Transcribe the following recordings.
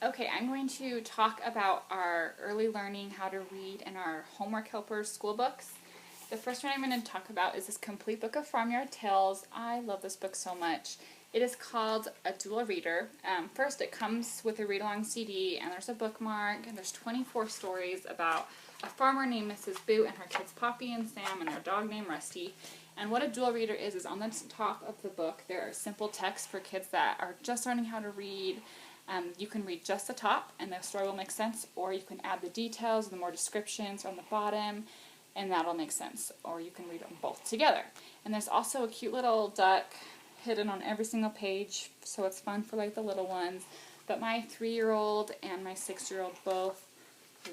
Okay, I'm going to talk about our early learning, how to read, and our homework helpers school books. The first one I'm going to talk about is this complete book of Farmyard Tales. I love this book so much. It is called A Dual Reader. First, it comes with a read-along CD, and there's a bookmark, and there's 24 stories about a farmer named Mrs. Boot and her kids Poppy and Sam and their dog named Rusty. And what a dual reader is on the top of the book, there are simple texts for kids that are just learning how to read. You can read just the top and the story will make sense, or you can add the details and the more descriptions on the bottom and that'll make sense, or you can read them both together. And there's also a cute little duck hidden on every single page, so it's fun for like the little ones. But my 3-year-old and my 6-year-old both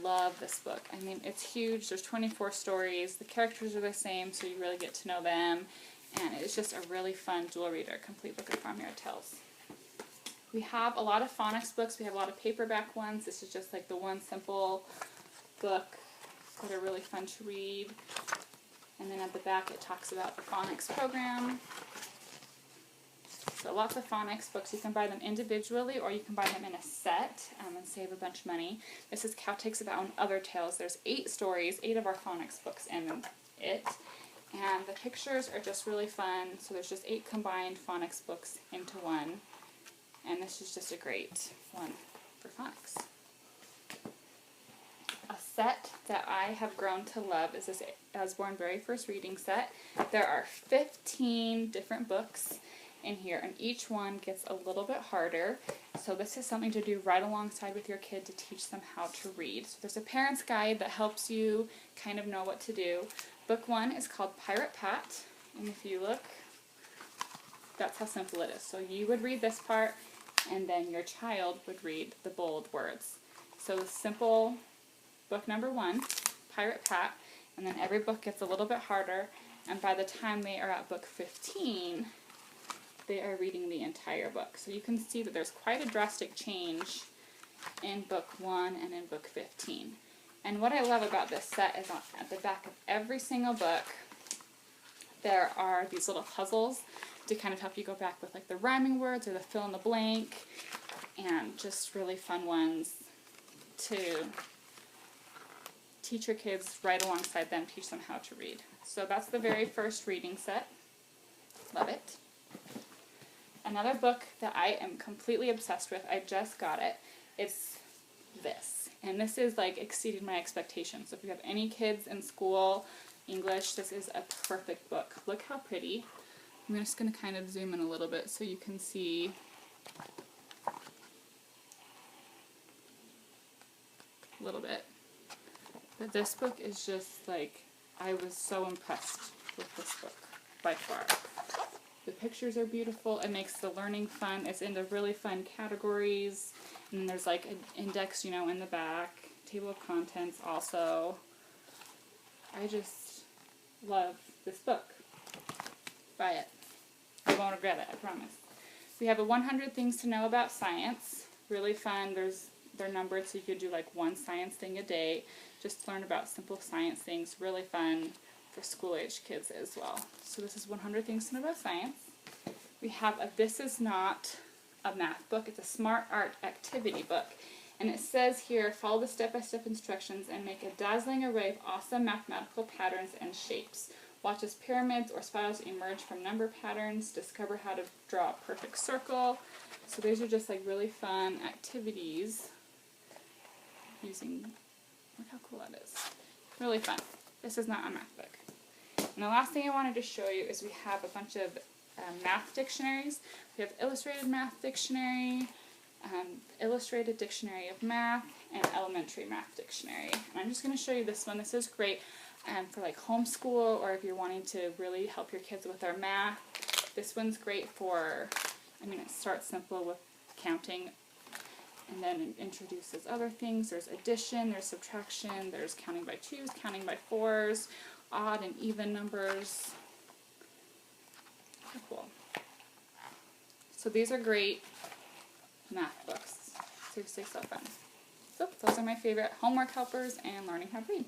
love this book. I mean, it's huge. There's 24 stories. The characters are the same, so you really get to know them. And it's just a really fun dual reader, complete book of Farmyard Tales. We have a lot of phonics books. We have a lot of paperback ones. This is just like the one simple book that are really fun to read. And then at the back it talks about the phonics program. So lots of phonics books. You can buy them individually or you can buy them in a set and save a bunch of money. This is Cow Takes About and Other Tales. There's 8 stories, 8 of our phonics books in it. And the pictures are just really fun. So there's just 8 combined phonics books into one. And this is just a great one for phonics. A set that I have grown to love is this Usborne Very First Reading set. There are 15 different books in here, and each one gets a little bit harder. So this is something to do right alongside with your kid to teach them how to read. So there's a parent's guide that helps you kind of know what to do. Book 1 is called Pirate Pat, and if you look, that's how simple it is. So you would read this part, and then your child would read the bold words. So the simple book number 1, Pirate Pat, and then every book gets a little bit harder, and by the time they are at book 15, they are reading the entire book. So you can see that there's quite a drastic change in book 1 and in book 15. And what I love about this set is at the back of every single book, there are these little puzzles to kind of help you go back with like the rhyming words or the fill in the blank, and just really fun ones to teach your kids right alongside them, teach them how to read. So that's the very first reading set. Love it. Another book that I am completely obsessed with, I just got it, it's this. And this is like exceeded my expectations. So if you have any kids in school, English, this is a perfect book. Look how pretty. I'm just going to kind of zoom in a little bit so you can see a little bit. But this book is just like, I was so impressed with this book by far. The pictures are beautiful. It makes the learning fun. It's into really fun categories. And then there's like an index, in the back. Table of contents also. I just love this book. Buy it. You won't regret it, I promise. We have a 100 Things to Know About Science. Really fun. They're numbered so you could do like one science thing a day. Just learn about simple science things. Really fun for school-age kids as well. So this is 100 Things to Know About Science. We have a This Is Not a Math book. It's a smart art activity book. And it says here, follow the step-by-step instructions and make a dazzling array of awesome mathematical patterns and shapes. Watch as pyramids or spirals emerge from number patterns. Discover how to draw a perfect circle. So these are just like really fun activities using, look how cool that is. Really fun. This is not a math book. And the last thing I wanted to show you is we have a bunch of math dictionaries. We have Illustrated Math Dictionary, Illustrated Dictionary of Math, and Elementary Math Dictionary. And I'm just going to show you this one. This is great for like homeschool, or if you're wanting to really help your kids with their math. This one's great for, it starts simple with counting, and then it introduces other things. There's addition, there's subtraction, there's counting by 2s, counting by 4s, odd and even numbers. Cool. So these are great math books. Seriously, so fun. So those are my favorite homework helpers and learning how to read.